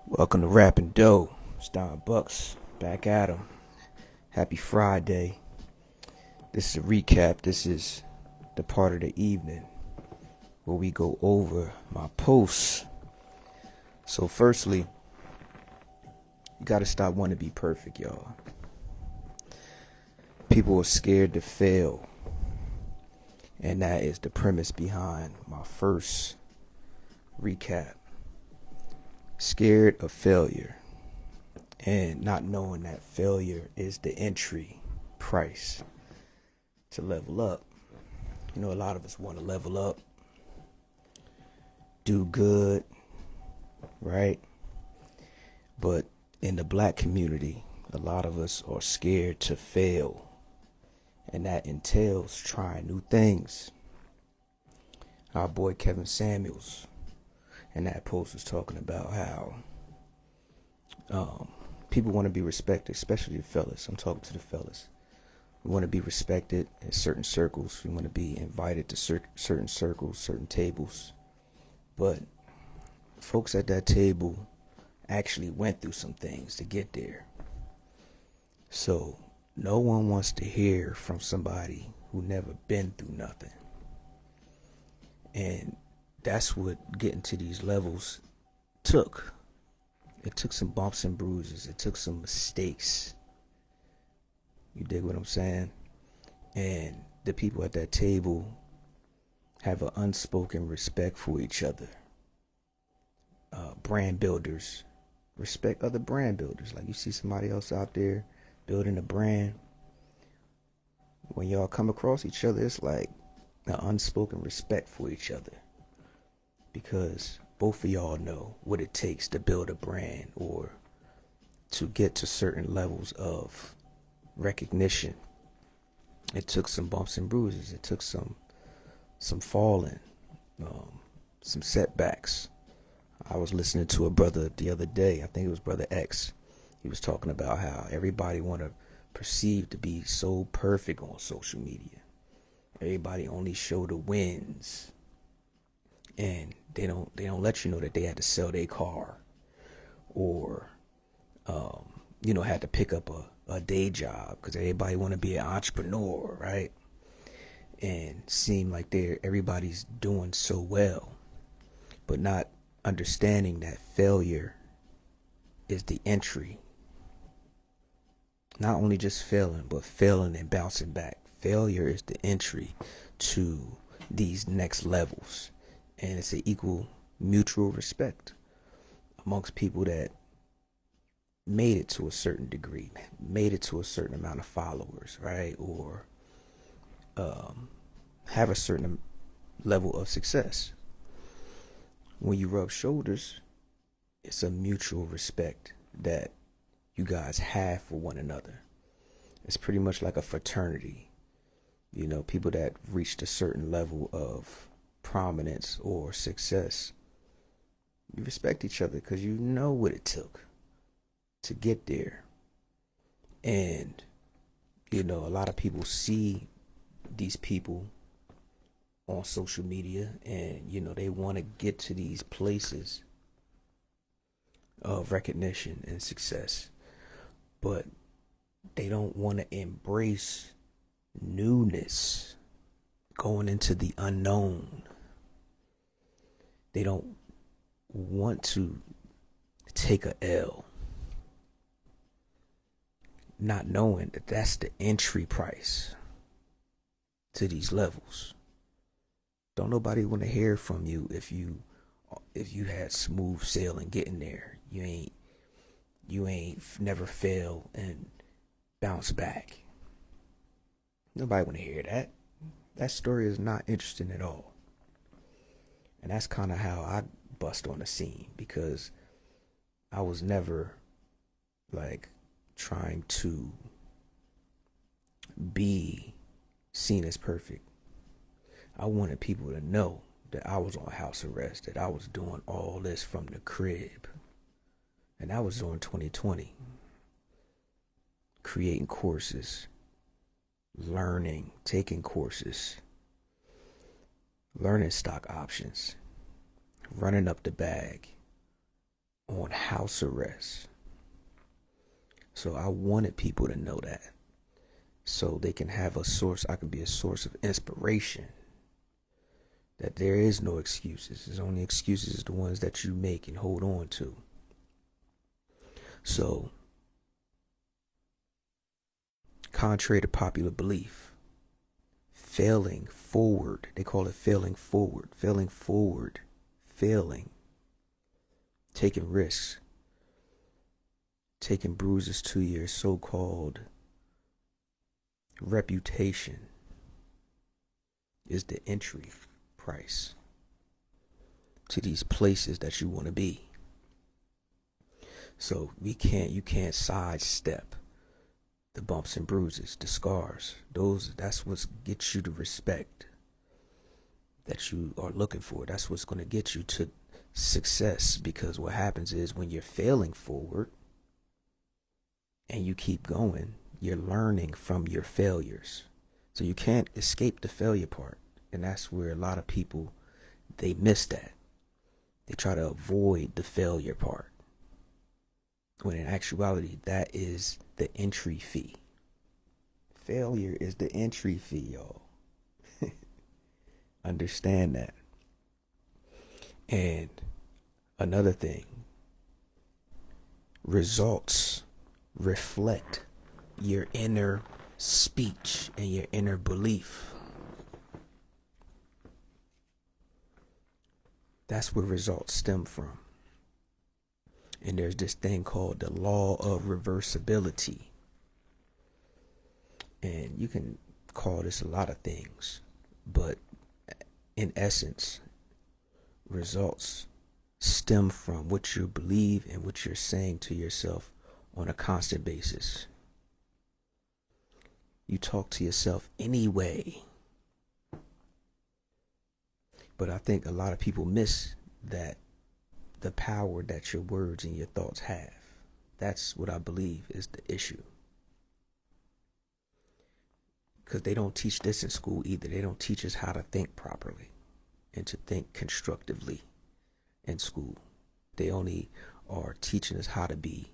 Welcome to Rapping Dough. It's Don Bucks back at 'em. Happy Friday. This is a recap. This is the part of the evening where we go over my posts. So, firstly, you gotta stop wanting to be perfect, y'all. People are scared to fail, and that is the premise behind my first recap. Scared of failure, and not knowing that failure is the entry price to level up. You know, a lot of us want to level up, do good, right? But in the black community, a lot of us are scared to fail, and that entails trying new things. Our boy Kevin Samuels in that post was talking about how people want to be respected, especially the fellas. I'm talking to the fellas. We want to be respected in certain circles. We want to be invited to certain circles, certain tables. But folks at that table actually went through some things to get there. So no one wants to hear from somebody who never been through nothing. And that's what getting to these levels took. It took some bumps and bruises. It took some mistakes. You dig what I'm saying? And the people at that table have an unspoken respect for each other. Brand builders respect other brand builders. Like, you see somebody else out there building a brand. When y'all come across each other, it's like an unspoken respect for each other. Because both of y'all know what it takes to build a brand or to get to certain levels of recognition. It took some bumps and bruises. It took some falling, some setbacks. I was listening to a brother the other day. I think it was Brother X. He was talking about how everybody want to perceive to be so perfect on social media. Everybody only show the wins, and they don't let you know that they had to sell their car, or had to pick up a day job, because everybody want to be an entrepreneur, right? And seem like everybody's doing so well, but not understanding that failure is the entry. Not only just failing, but failing and bouncing back. Failure is the entry to these next levels. And it's an equal mutual respect amongst people that made it to a certain degree, made it to a certain amount of followers, right? Or have a certain level of success. When you rub shoulders, it's a mutual respect that you guys have for one another. It's pretty much like a fraternity. You know, people that reached a certain level of prominence or success, you respect each other because you know what it took to get there. And, a lot of people see these people on social media, and they want to get to these places of recognition and success, but they don't want to embrace newness, going into the unknown. They don't want to take a L, not knowing that that's the entry price to these levels. Don't nobody want to hear from you if you had smooth sailing getting there. You ain't never fail and bounce back. Nobody want to hear that. That story is not interesting at all. And that's kind of how I bust on the scene, because I was never like trying to be seen as perfect. I wanted people to know that I was on house arrest, that I was doing all this from the crib. And that was during 2020. Creating courses, learning, taking courses, learning stock options, running up the bag on house arrest. So I wanted people to know that, so they can have a source. I can be a source of inspiration, that there is no excuses. There's only excuses the ones that you make and hold on to. So, contrary to popular belief, failing forward, they call it failing forward, taking risks, taking bruises to your so-called reputation is the entry price to these places that you want to be. So you can't sidestep the bumps and bruises, the scars. That's what gets you the respect that you are looking for. That's what's going to get you to success, because what happens is when you're failing forward and you keep going, you're learning from your failures. So you can't escape the failure part. And that's where a lot of people, they miss that. They try to avoid the failure part, when in actuality, that is the entry fee. Failure is the entry fee, y'all. Understand that. And another thing, results reflect your inner speech and your inner belief. That's where results stem from. And there's this thing called the law of reversibility. And you can call this a lot of things, but in essence, results stem from what you believe and what you're saying to yourself on a constant basis. You talk to yourself anyway. But I think a lot of people miss that, the power that your words and your thoughts have. That's what I believe is the issue. Because they don't teach this in school either. They don't teach us how to think properly and to think constructively in school. They only are teaching us how to be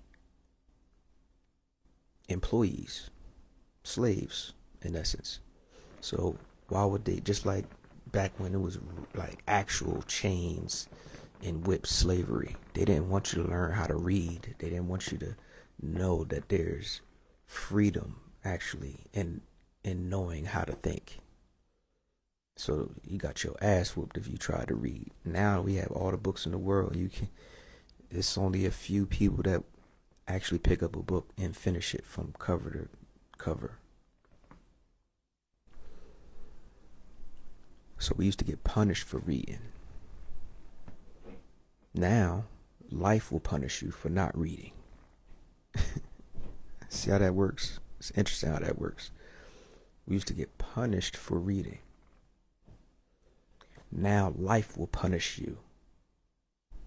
employees, slaves, in essence. So why would they, just like back when it was like actual chains and whip slavery, they didn't want you to learn how to read. They didn't want you to know that there's freedom actually in knowing how to think. So you got your ass whooped if you try to read. Now we have all the books in the world. It's only a few people that actually pick up a book and finish it from cover to cover. So we used to get punished for reading. Now, life will punish you for not reading. See how that works? It's interesting how that works. We used to get punished for reading. Now, life will punish you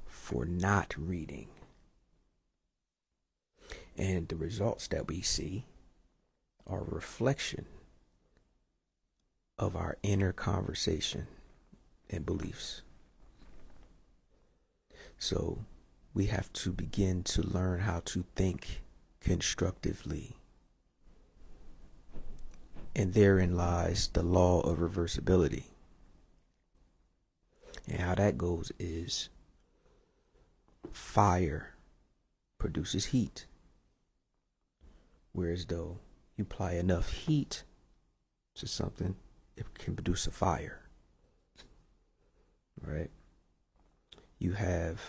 for not reading. And the results that we see are a reflection of our inner conversation and beliefs. So we have to begin to learn how to think constructively. And therein lies the law of reversibility. And how that goes is fire produces heat. Whereas though you apply enough heat to something, it can produce a fire. Right? You have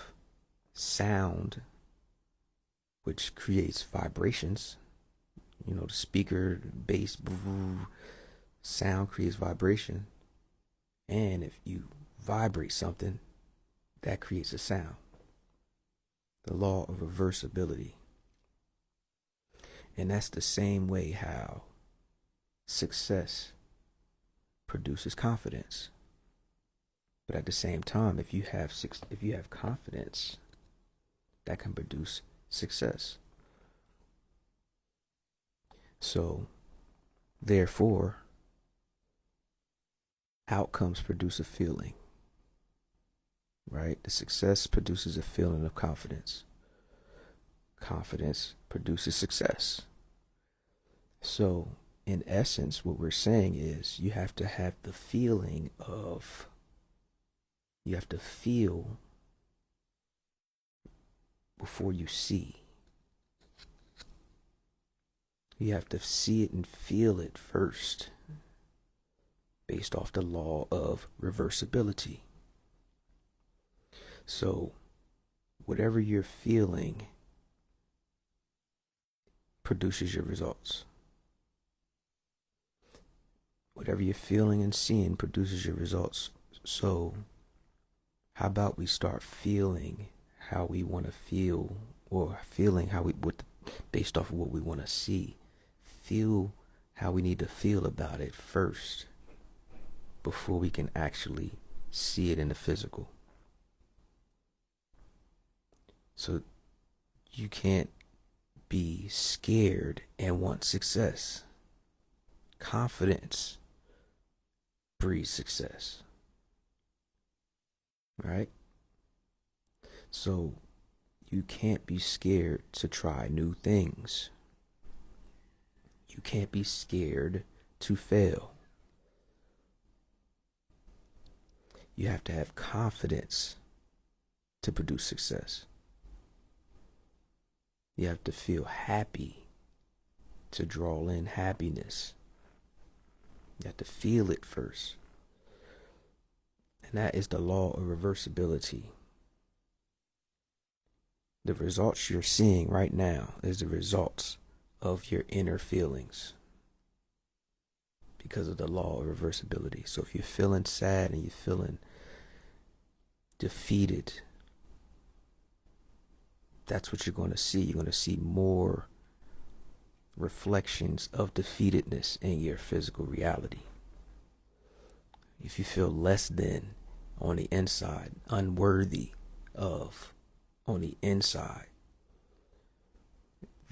sound, which creates vibrations. You know, the speaker, bass, sound creates vibration. And if you vibrate something, that creates a sound. The law of reversibility. And that's the same way how success produces confidence. But at the same time, if you have confidence, that can produce success. So, therefore, outcomes produce a feeling, right? The success produces a feeling of confidence. Confidence produces success. So, in essence, what we're saying is you have to have the feeling of, you have to feel before you see. You have to see it and feel it first, based off the law of reversibility. So, whatever you're feeling produces your results. Whatever you're feeling and seeing produces your results. So, how about we start feeling how we want to feel, or feeling how we would, based off of what we want to see. Feel how we need to feel about it first before we can actually see it in the physical. So you can't be scared and want success. Confidence breeds success. Right? So you can't be scared to try new things. You can't be scared to fail. You have to have confidence to produce success. You have to feel happy to draw in happiness. You have to feel it first. And that is the law of reversibility. The results you're seeing right now is the results of your inner feelings, because of the law of reversibility. So if you're feeling sad and you're feeling defeated, that's what you're going to see. You're going to see more reflections of defeatedness in your physical reality. If you feel less than on the inside, unworthy of on the inside,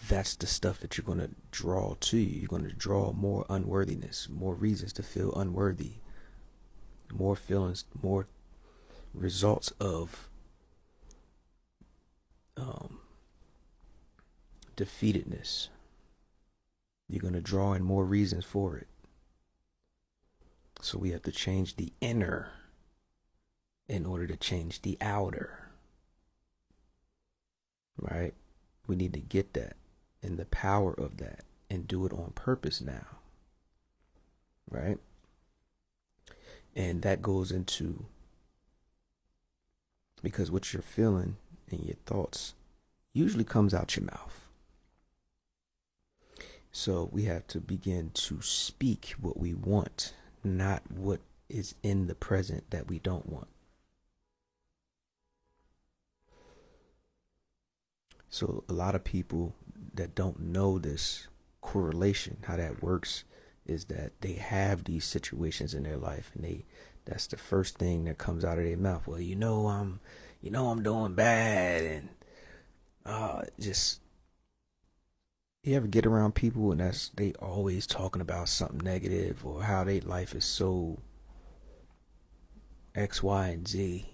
that's the stuff that you're going to draw to you. You're going to draw more unworthiness, more reasons to feel unworthy, more feelings, more results of defeatedness. You're going to draw in more reasons for it. So we have to change the inner in order to change the outer. Right? We need to get that and the power of that and do it on purpose now. Right? And that goes into, because what you're feeling and your thoughts usually comes out your mouth. So we have to begin to speak what we want, not what is in the present that we don't want. So a lot of people that don't know this correlation, how that works, is that they have these situations in their life, and that's the first thing that comes out of their mouth. Well, I'm doing bad, and just, you ever get around people and they always talking about something negative, or how their life is so X, Y, and Z.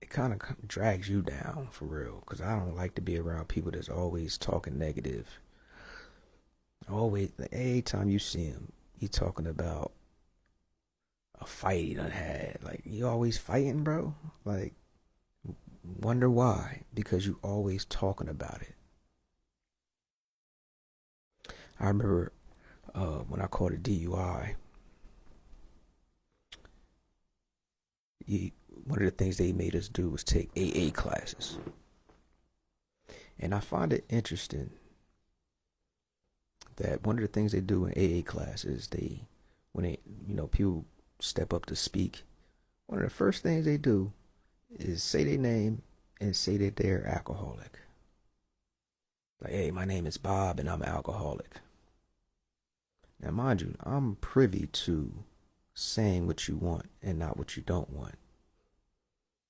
It kind of drags you down, for real, because I don't like to be around people that's always talking negative. Always, like, every time you see him, he talking about a fight he done had. Like, you always fighting, bro? Like, wonder why? Because you always talking about it. I remember when I caught a DUI, one of the things they made us do was take AA classes. And I find it interesting that one of the things they do in AA classes, when people step up to speak, one of the first things they do is say their name and say that they're alcoholic. Like, hey, my name is Bob and I'm an alcoholic. Now, mind you, I'm privy to saying what you want and not what you don't want.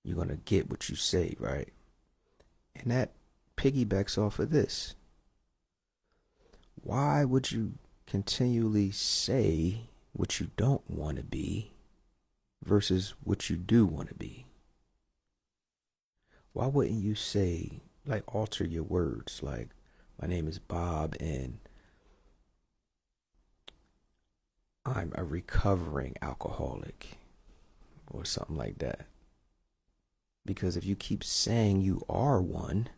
You're going to get what you say, right? And that piggybacks off of this. Why would you continually say what you don't want to be versus what you do want to be? Why wouldn't you say like alter your words. Like, my name is Bob and I'm a recovering alcoholic or something like that. Because if you keep saying you are one,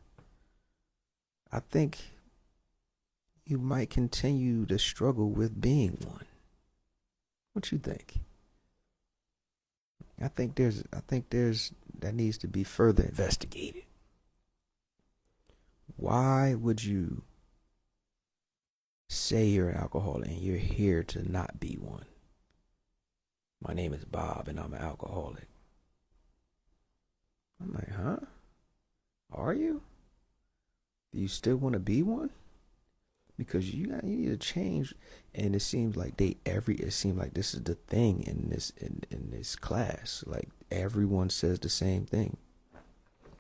I think you might continue to struggle with being one. What you think? I think there's that needs to be further investigated. Why would you say you're an alcoholic and you're here to not be one? My name is Bob and I'm an alcoholic. I'm like, huh? Are you? Do you still want to be one? Because you need to change. And it seems like it seems like this is the thing in this class. Like, everyone says the same thing.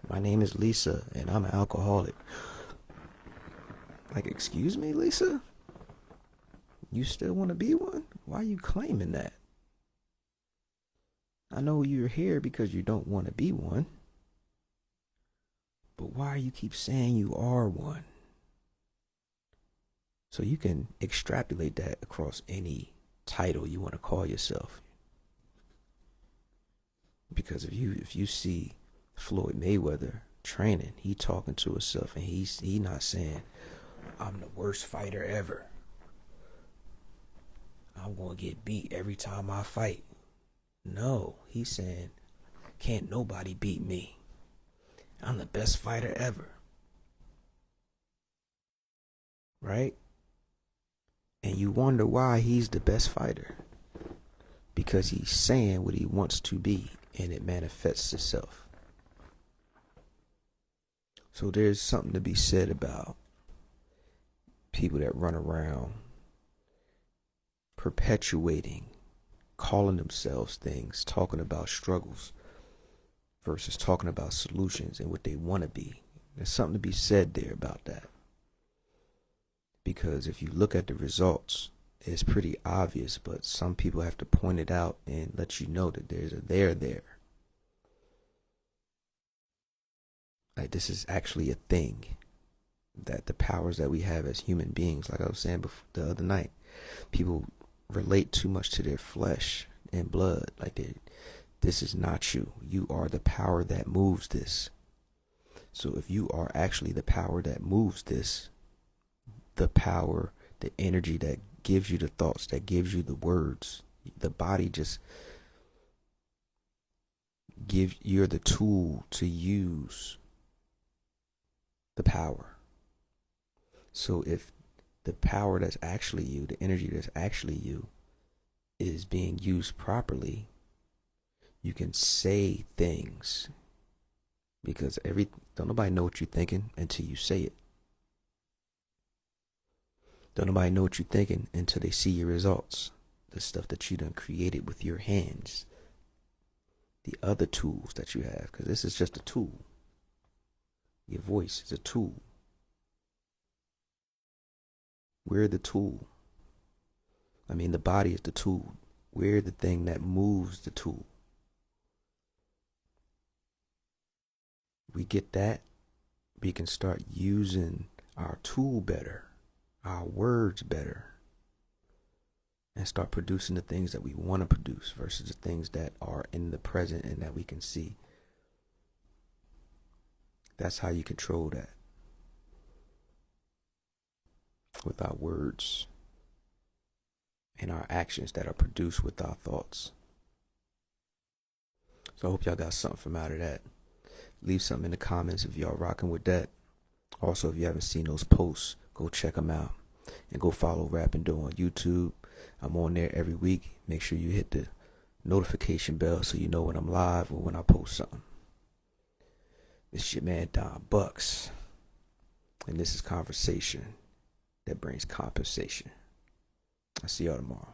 My name is Lisa and I'm an alcoholic. Like, excuse me, Lisa? You still want to be one? Why are you claiming that? I know you're here because you don't want to be one. But why you keep saying you are one? So you can extrapolate that across any title you want to call yourself. Because if you see Floyd Mayweather training, he talking to himself and he not saying, I'm the worst fighter ever. I'm gonna get beat every time I fight. No, he's saying, can't nobody beat me. I'm the best fighter ever. Right? And you wonder why he's the best fighter. Because he's saying what he wants to be and it manifests itself. So there's something to be said about people that run around perpetuating, calling themselves things, talking about struggles versus talking about solutions and what they want to be. There's something to be said there about that. Because if you look at the results, it's pretty obvious, but some people have to point it out and let you know that there's a there. Like, this is actually a thing. That the powers that we have as human beings, like I was saying before, the other night, people relate too much to their flesh and blood. Like, this is not you. You are the power that moves this. So if you are actually the power that moves this, the power, the energy that gives you the thoughts, that gives you the words, the body just you're the tool to use the power. So if the power that's actually you, the energy that's actually you, is being used properly, you can say things. Because don't nobody know what you're thinking until you say it. Don't nobody know what you're thinking until they see your results. The stuff that you done created with your hands. The other tools that you have. Because this is just a tool. Your voice is a tool. We're the tool. I mean, the body is the tool. We're the thing that moves the tool. We get that, we can start using our tool better, our words better, and start producing the things that we want to produce versus the things that are in the present and that we can see. That's how you control that. With our words and our actions that are produced with our thoughts. So I hope y'all got something from out of that. Leave something in the comments if y'all rocking with that. Also, if you haven't seen those posts, go check them out. And go follow Rapping Doe on YouTube. I'm on there every week. Make sure you hit the notification bell so you know when I'm live or when I post something. This is your man Don Bucks. And this is conversation that brings compensation. I'll see y'all tomorrow.